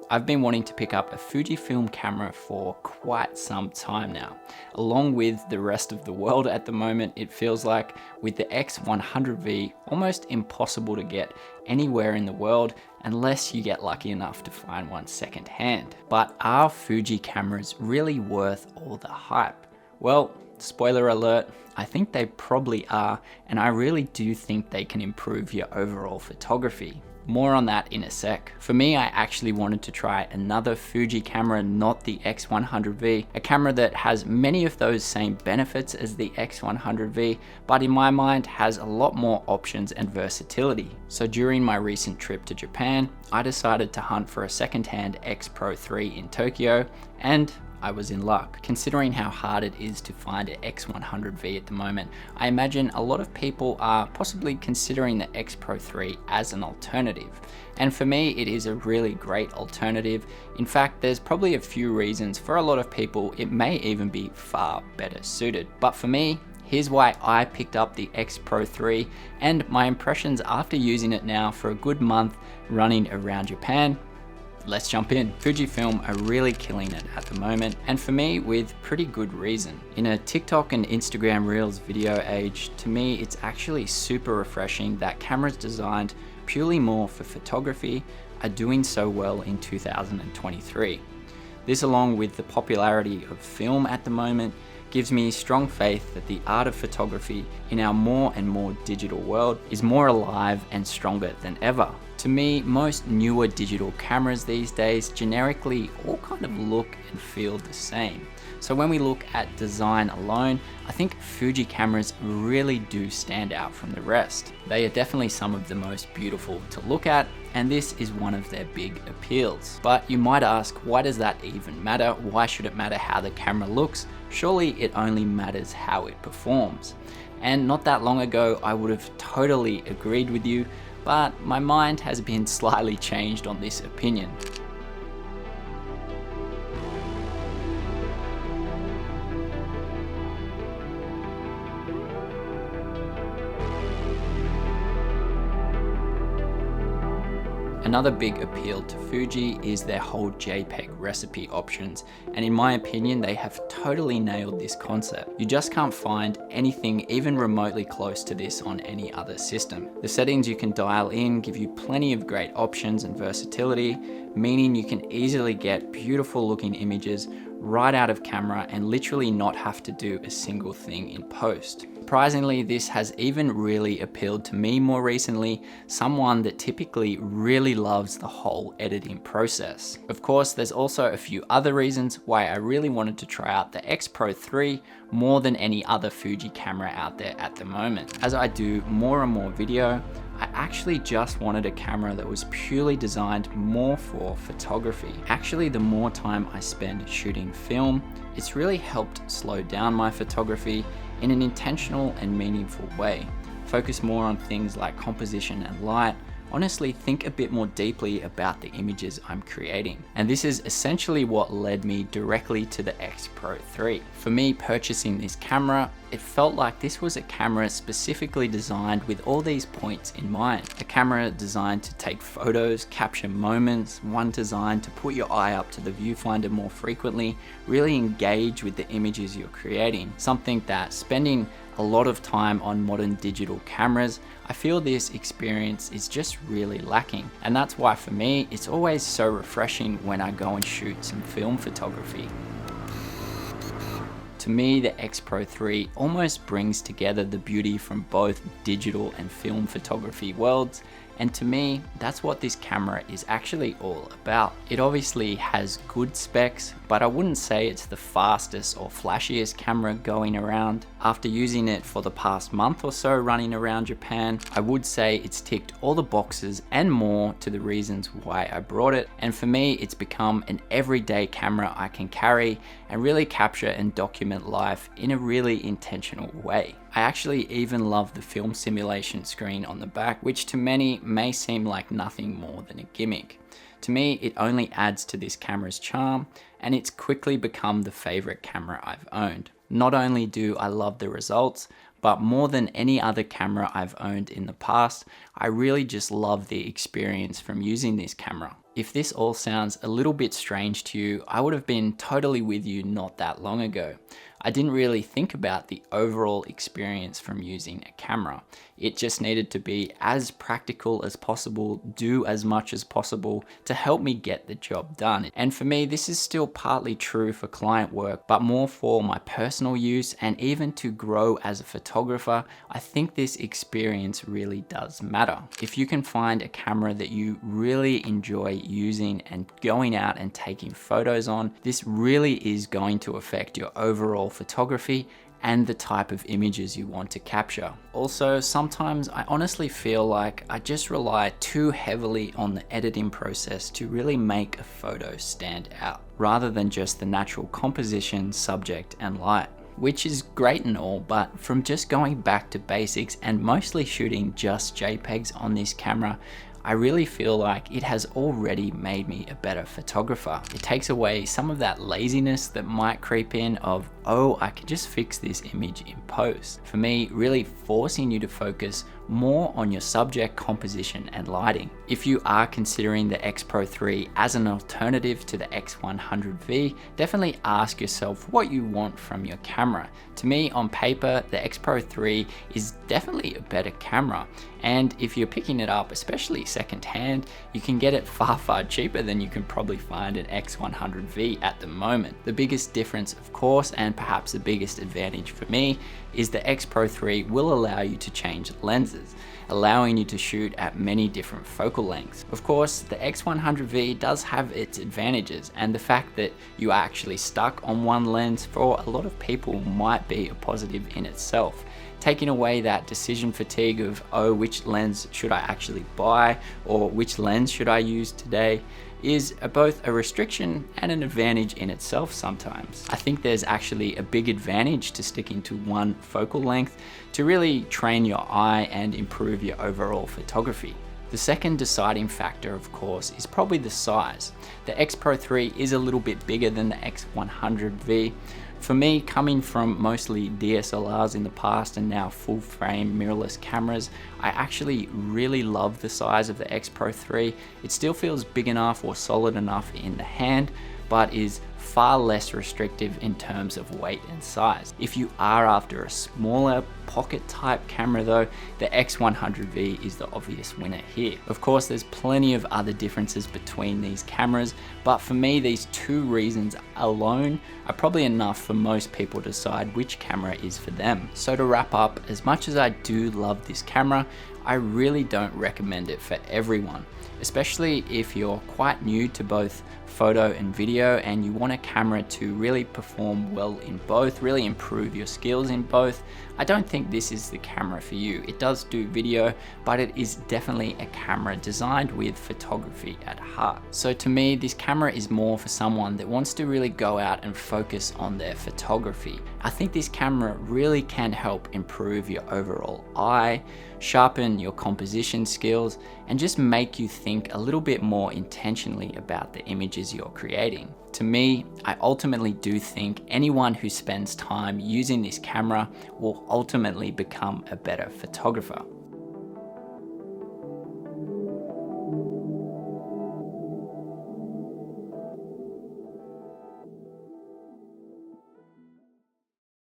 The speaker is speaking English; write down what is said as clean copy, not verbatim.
I've been wanting to pick up a Fujifilm camera for quite some time now. Along with the rest of the world at the moment, it feels like with the X100v, almost impossible to get anywhere in the world unless you get lucky enough to find one secondhand. But are Fuji cameras really worth all the hype? Well, spoiler alert, I think they probably are, and I really do think they can improve your overall photography. More on that in a sec. For me, I actually wanted to try another Fuji camera, not the X100v, a camera that has many of those same benefits as the X100v, but in my mind has a lot more options and versatility. So during my recent trip to Japan, I decided to hunt for a secondhand X-Pro 3 in Tokyo, and I was in luck. Considering how hard it is to find an X100v at the moment, I imagine a lot of people are possibly considering the X-Pro 3 as an alternative. And for me, it is a really great alternative. In fact, there's probably a few reasons for a lot of people it may even be far better suited. But for me, here's why I picked up the X-Pro 3 and my impressions after using it now for a good month running around Japan. Let's jump in. Fujifilm are really killing it at the moment, and for me, with pretty good reason. In a TikTok and Instagram Reels video age, to me, it's actually super refreshing that cameras designed purely more for photography are doing so well in 2023. This, along with the popularity of film at the moment, gives me strong faith that the art of photography in our more and more digital world is more alive and stronger than ever. To me, most newer digital cameras these days generically all kind of look and feel the same. So when we look at design alone, I think Fuji cameras really do stand out from the rest. They are definitely some of the most beautiful to look at, and this is one of their big appeals. But you might ask, why does that even matter? Why should it matter how the camera looks? Surely it only matters how it performs. And not that long ago, I would have totally agreed with you, but my mind has been slightly changed on this opinion. Another big appeal to Fuji is their whole JPEG recipe options, and in my opinion, they have totally nailed this concept. You just can't find anything even remotely close to this on any other system. The settings you can dial in give you plenty of great options and versatility, meaning you can easily get beautiful looking images right out of camera and literally not have to do a single thing in post. Surprisingly, this has even really appealed to me more recently, someone that typically really loves the whole editing process. Of course, there's also a few other reasons why I really wanted to try out the X-Pro 3 more than any other Fuji camera out there at the moment. As I do more and more video, I actually just wanted a camera that was purely designed more for photography. Actually, the more time I spend shooting film, it's really helped slow down my photography in an intentional and meaningful way. Focus more on things like composition and light. Honestly, think a bit more deeply about the images I'm creating. And this is essentially what led me directly to the X-Pro 3. For me, purchasing this camera, it felt like this was a camera specifically designed with all these points in mind. A camera designed to take photos, capture moments, one designed to put your eye up to the viewfinder more frequently, really engage with the images you're creating. Something that spending a lot of time on modern digital cameras, I feel this experience is just really lacking. And that's why for me, it's always so refreshing when I go and shoot some film photography. To me, the X-Pro 3 almost brings together the beauty from both digital and film photography worlds, and to me, that's what this camera is actually all about. It obviously has good specs, but I wouldn't say it's the fastest or flashiest camera going around. After using it for the past month or so running around Japan, I would say it's ticked all the boxes and more to the reasons why I brought it. And for me, it's become an everyday camera I can carry and really capture and document life in a really intentional way. I actually even love the film simulation screen on the back, which to many may seem like nothing more than a gimmick. To me, it only adds to this camera's charm, and it's quickly become the favorite camera I've owned. Not only do I love the results, but more than any other camera I've owned in the past, I really just love the experience from using this camera. If this all sounds a little bit strange to you, I would have been totally with you not that long ago. I didn't really think about the overall experience from using a camera. It just needed to be as practical as possible, do as much as possible to help me get the job done. And for me, this is still partly true for client work, but more for my personal use and even to grow as a photographer. I think this experience really does matter. If you can find a camera that you really enjoy using and going out and taking photos on, this really is going to affect your overall photography and the type of images you want to capture. Also, sometimes I honestly feel like I just rely too heavily on the editing process to really make a photo stand out, rather than just the natural composition, subject, and light. Which is great and all, but from just going back to basics and mostly shooting just JPEGs on this camera, I really feel like it has already made me a better photographer. It takes away some of that laziness that might creep in of, oh, I can just fix this image in post. For me, really forcing you to focus more on your subject, composition, and lighting. If you are considering the X-Pro 3 as an alternative to the X100v, definitely ask yourself what you want from your camera. To me, on paper, the X-Pro 3 is definitely a better camera. And if you're picking it up, especially secondhand, you can get it far cheaper than you can probably find an X100v at the moment. The biggest difference, of course, and perhaps the biggest advantage for me, is the X-Pro 3 will allow you to change lenses, allowing you to shoot at many different focal lengths. Of course, the X100v does have its advantages, and the fact that you are actually stuck on one lens for a lot of people might be a positive in itself. Taking away that decision fatigue of, oh, which lens should I actually buy, or which lens should I use today, is both a restriction and an advantage in itself sometimes. I think there's actually a big advantage to sticking to one focal length to really train your eye and improve your overall photography. The second deciding factor, of course, is probably the size. The X-Pro 3 is a little bit bigger than the X100v. For me, coming from mostly DSLRs in the past and now full frame mirrorless cameras, I actually really love the size of the X-Pro 3. It still feels big enough or solid enough in the hand, but is far less restrictive in terms of weight and size. If you are after a smaller pocket type camera though, the X100v is the obvious winner here. Of course, there's plenty of other differences between these cameras, but for me, these two reasons alone are probably enough for most people to decide which camera is for them. So to wrap up, as much as I do love this camera, I really don't recommend it for everyone, especially if you're quite new to both photo and video and you want a camera to really perform well in both, really improve your skills in both. I don't think this is the camera for you. It does do video, but it is definitely a camera designed with photography at heart. So to me, this camera is more for someone that wants to really go out and focus on their photography. I think this camera really can help improve your overall eye, sharpen your composition skills, and just make you think a little bit more intentionally about the images you're creating. To me, I ultimately do think anyone who spends time using this camera will ultimately become a better photographer.